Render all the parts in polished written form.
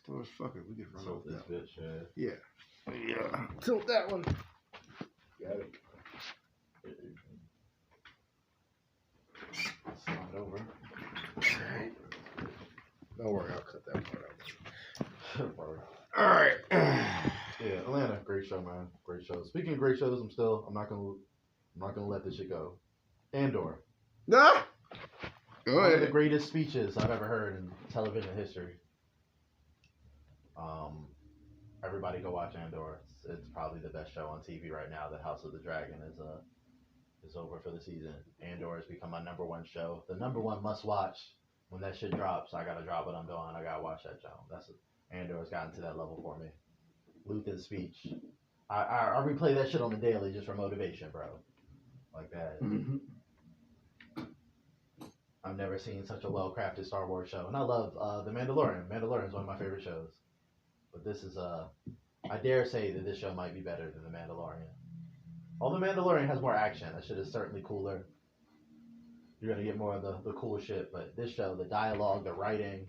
Stores, fuck it. We can run Tilt over this that. bitch, Yeah. Yeah. Tilt that one. Got it. Slide over. Don't worry, I'll cut that part out. All right. Yeah, Atlanta, great show, man. Great show. Speaking of great shows, I'm not gonna let this shit go. Andor. Nah. Go One ahead. of the greatest speeches I've ever heard in television history. Everybody go watch Andor. It's probably the best show on TV right now. The House of the Dragon is over for the season. Andor has become my number one show. The number one must watch. When that shit drops, I gotta drop what I'm doing. I gotta watch that show. Andor's gotten to that level for me. Luther's speech. I replay that shit on the daily just for motivation, bro. Like that. Mm-hmm. I've never seen such a well-crafted Star Wars show. And I love The Mandalorian. Mandalorian is one of my favorite shows. But this is, I dare say that this show might be better than The Mandalorian. Although Mandalorian has more action. That shit is certainly cooler. You're going to get more of the cool shit. But this show, the dialogue, the writing,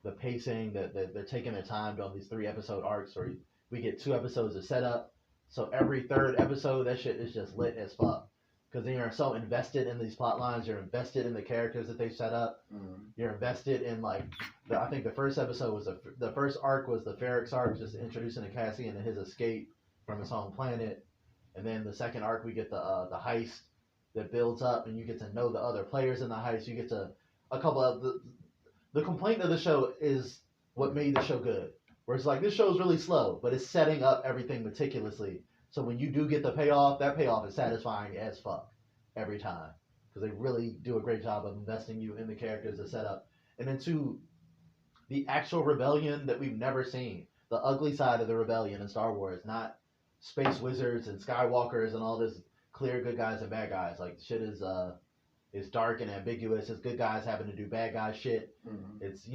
the pacing, they're taking their time doing these 3-episode arcs where we get 2 episodes of setup. So every 3rd episode, that shit is just lit as fuck. Because then you're so invested in these plot lines, you're invested in the characters that they set up. Mm-hmm. You're invested in I think the first episode was the first arc was the Ferrex arc, just introducing the Cassian and his escape from his home planet. And then the second arc, we get the heist that builds up, and you get to know the other players in the heist. You get to a couple of the complaint of the show is what made the show good. Where it's like this show is really slow, but it's setting up everything meticulously. So when you do get the payoff, that payoff is satisfying as fuck every time. Because they really do a great job of investing you in the characters, the setup. And then 2, the actual rebellion that we've never seen. The ugly side of the rebellion in Star Wars. Not space wizards and Skywalkers and all this clear good guys and bad guys. Like, shit is dark and ambiguous. It's good guys having to do bad guy shit. Mm-hmm. It's,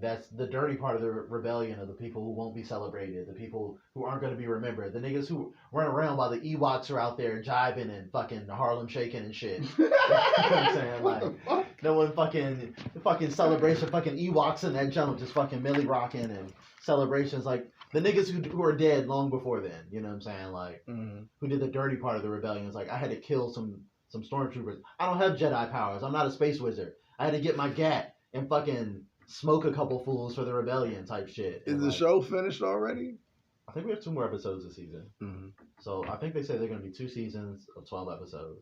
that's the dirty part of the rebellion of the people who won't be celebrated, the people who aren't going to be remembered, the niggas who run around while the Ewoks are out there jiving and fucking Harlem shaking and shit. You know what I'm saying? Like, no one fucking celebration, fucking Ewoks in that jump, just fucking Millie rocking and celebrations. Like, the niggas who are dead long before then, you know what I'm saying? Like, who did the dirty part of the rebellion. It's like, I had to kill some stormtroopers. I don't have Jedi powers. I'm not a space wizard. I had to get my gat and fucking smoke a couple fools for the rebellion type shit. Is the show finished already? I think we have 2 more episodes this season. Mm-hmm. So I think they say they're going to be 2 seasons of 12 episodes.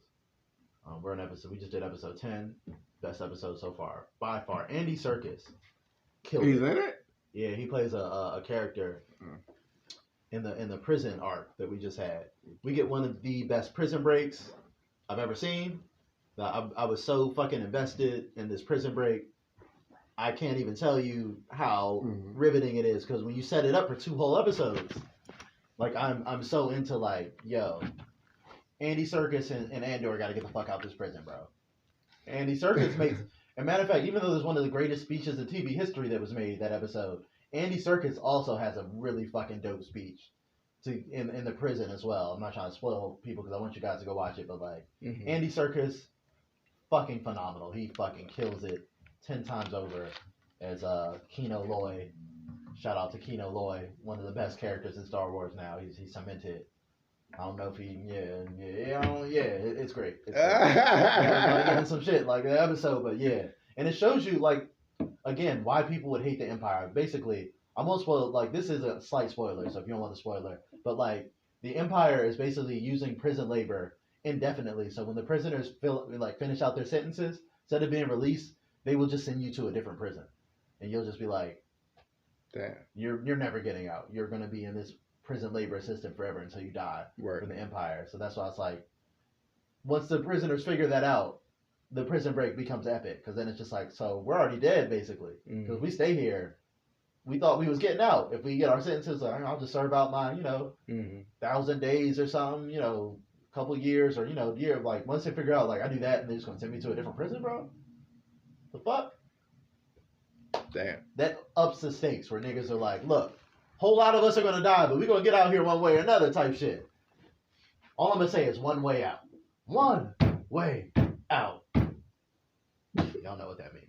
We just did episode 10. Best episode so far. By far. Andy Serkis. Killed He's it. in it? Yeah, he plays a character in the prison arc that we just had. We get one of the best prison breaks I've ever seen. I was so fucking invested in this prison break. I can't even tell you how riveting it is, because when you set it up for 2 whole episodes, like I'm so into like, yo, Andy Serkis and Andor got to get the fuck out this prison, bro. Andy Serkis makes, and matter of fact, even though there's one of the greatest speeches in TV history that was made that episode, Andy Serkis also has a really fucking dope speech in the prison as well. I'm not trying to spoil people because I want you guys to go watch it, but like Andy Serkis, fucking phenomenal. He fucking kills it 10 times over as Kino Loy. Shout out to Kino Loy, one of the best characters in Star Wars now. He's cemented. I don't know if it's great. It's great. Some shit like the episode, but yeah. And it shows you, like, again, why people would hate the Empire. Basically, I'm gonna spoil, like, this is a slight spoiler, so if you don't want the spoiler, but like, the Empire is basically using prison labor indefinitely. So when the prisoners finish out their sentences, instead of being released, they will just send you to a different prison, and you'll just be like, damn, you're never getting out. You're gonna be in this prison labor system forever until you die for the Empire. So that's why it's like, once the prisoners figure that out, the prison break becomes epic, because then it's just like, so we're already dead basically, because we stay here. We thought we was getting out. If we get our sentences, like, I'll just serve out my 1,000 days or something, couple years or year. Like, once they figure out, like, I do that and they're just gonna send me to a different prison, bro. The fuck? Damn. That ups the stakes where niggas are like, look, whole lot of us are gonna die, but we're gonna get out here one way or another type shit. All I'm gonna say is one way out. One way out. Y'all know what that means.